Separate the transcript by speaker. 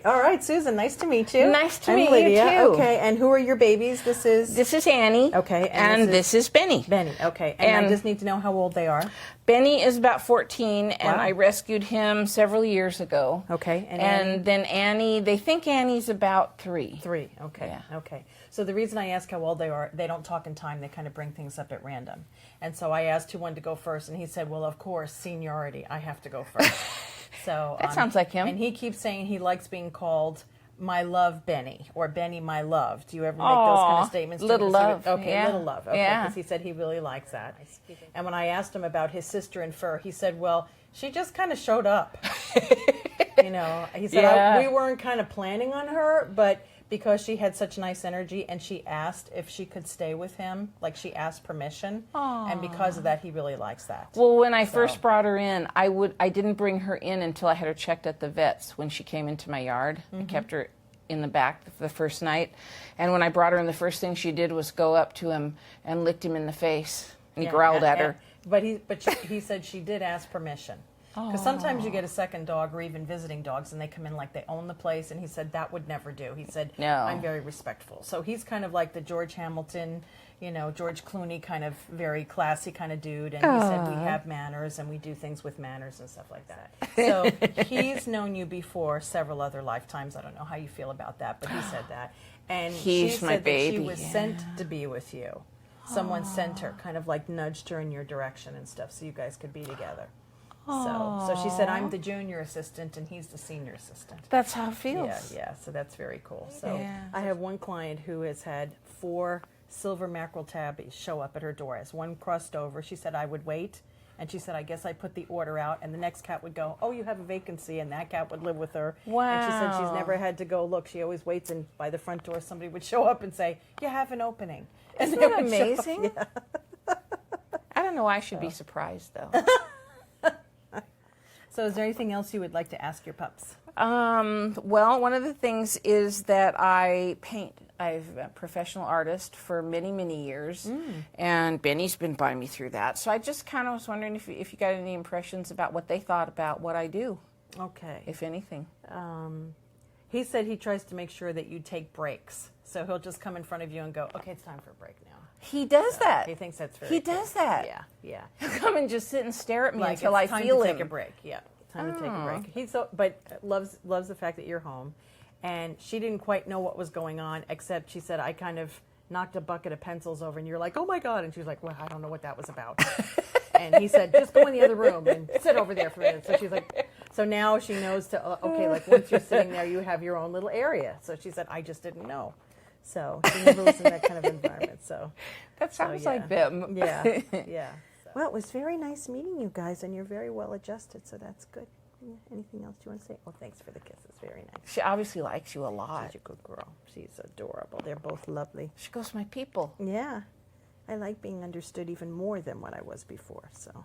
Speaker 1: All right, Susan, nice to meet you.
Speaker 2: Nice to
Speaker 1: I'm
Speaker 2: meet
Speaker 1: Lydia.
Speaker 2: you too.
Speaker 1: Okay, and who are your babies?
Speaker 2: This is Annie.
Speaker 1: Okay,
Speaker 2: and this is Benny.
Speaker 1: Benny, okay. And I just need to know how old they are.
Speaker 2: Benny is about 14, and
Speaker 1: Wow.
Speaker 2: I rescued him several years ago.
Speaker 1: Okay,
Speaker 2: and then Annie, they think Annie's about 3.
Speaker 1: 3, okay,
Speaker 2: Yeah.
Speaker 1: okay. So the reason I ask how old they are, they don't talk in time, they kind of bring things up at random. And so I asked who wanted to go first, and he said, well, of course, seniority, I have to go first. So
Speaker 2: That sounds like him.
Speaker 1: And he keeps saying he likes being called my love Benny, or Benny my love. Do you ever make those kind of statements?
Speaker 2: Little love.
Speaker 1: Okay,
Speaker 2: Yeah.
Speaker 1: little love. Okay,
Speaker 2: Yeah.
Speaker 1: because he said he really likes that. And when I asked him about his sister in fur, he said, well, she just kind of showed up. You know, he said,
Speaker 2: Yeah.
Speaker 1: we weren't kind of planning on her, but because she had such nice energy and she asked if she could stay with him, like she asked permission. And because of that, he really likes that.
Speaker 2: Well, when I first brought her in, I didn't bring her in until I had her checked at the vet's when she came into my yard. I kept her in the back the first night. And when I brought her in, the first thing she did was go up to him and licked him in the face. And he growled at her.
Speaker 1: But he said she did ask permission. Because sometimes you get a second dog or even visiting dogs and they come in like they own the place, and he said that would never do. He said,
Speaker 2: No.
Speaker 1: I'm very respectful. So he's kind of like the George Hamilton, you know, George Clooney kind of very classy kind of dude. And he said we have manners and we do things with manners and stuff like that. So he's known you before several other lifetimes. I don't know how you feel about that, but he said that. And
Speaker 2: He's
Speaker 1: she
Speaker 2: my
Speaker 1: said that she
Speaker 2: baby,
Speaker 1: was sent to be with you. Someone sent her, kind of like nudged her in your direction and stuff so you guys could be together. So she said, I'm the junior assistant and he's the senior assistant.
Speaker 2: That's how it feels.
Speaker 1: Yeah, so that's very cool. So
Speaker 2: Yeah.
Speaker 1: I have one client who has had 4 silver mackerel tabbies show up at her door. As one crossed over, she said, I would wait. And she said, I guess I put the order out, and the next cat would go, oh, you have a vacancy, and that cat would live with her.
Speaker 2: Wow.
Speaker 1: And she said she's never had to go look. She always waits, and by the front door, somebody would show up and say, you have an opening. And
Speaker 2: Isn't
Speaker 1: they
Speaker 2: that
Speaker 1: would show up.
Speaker 2: amazing?
Speaker 1: Yeah.
Speaker 2: I don't know why I should be surprised, though.
Speaker 1: So is there anything else you would like to ask your pups?
Speaker 2: Well, one of the things is that I paint. I've been a professional artist for many, many years, and Benny's been by me through that. So I just kind of was wondering if you got any impressions about what they thought about what I do,
Speaker 1: Okay.
Speaker 2: if anything.
Speaker 1: He said he tries to make sure that you take breaks. So he'll just come in front of you and go, okay, it's time for a break now.
Speaker 2: He does that.
Speaker 1: He thinks that's very
Speaker 2: He
Speaker 1: cool.
Speaker 2: does that.
Speaker 1: Yeah.
Speaker 2: He'll come and just sit and stare at me
Speaker 1: Like
Speaker 2: until
Speaker 1: it's
Speaker 2: I
Speaker 1: time
Speaker 2: feel
Speaker 1: to
Speaker 2: him.
Speaker 1: take a break. Yeah, time to take a break. He's but loves the fact that you're home. And she didn't quite know what was going on, except she said, I kind of knocked a bucket of pencils over, and you're like, oh my God. And she was like, well, I don't know what that was about. And he said, just go in the other room and sit over there for a minute. So she's like, so now she knows to, okay, like once you're sitting there, you have your own little area. So she said, I just didn't know. So she never was in that kind of environment. So
Speaker 2: That sounds
Speaker 1: yeah.
Speaker 2: like them.
Speaker 1: Yeah, yeah. Well, it was very nice meeting you guys, and you're very well adjusted, so that's good. Yeah. Anything else you want to say? Oh, thanks for the kisses. Very nice.
Speaker 2: She obviously likes you a lot.
Speaker 1: She's a good girl. She's adorable. They're both lovely.
Speaker 2: She goes, my people.
Speaker 1: Yeah. I like being understood even more than what I was before, so.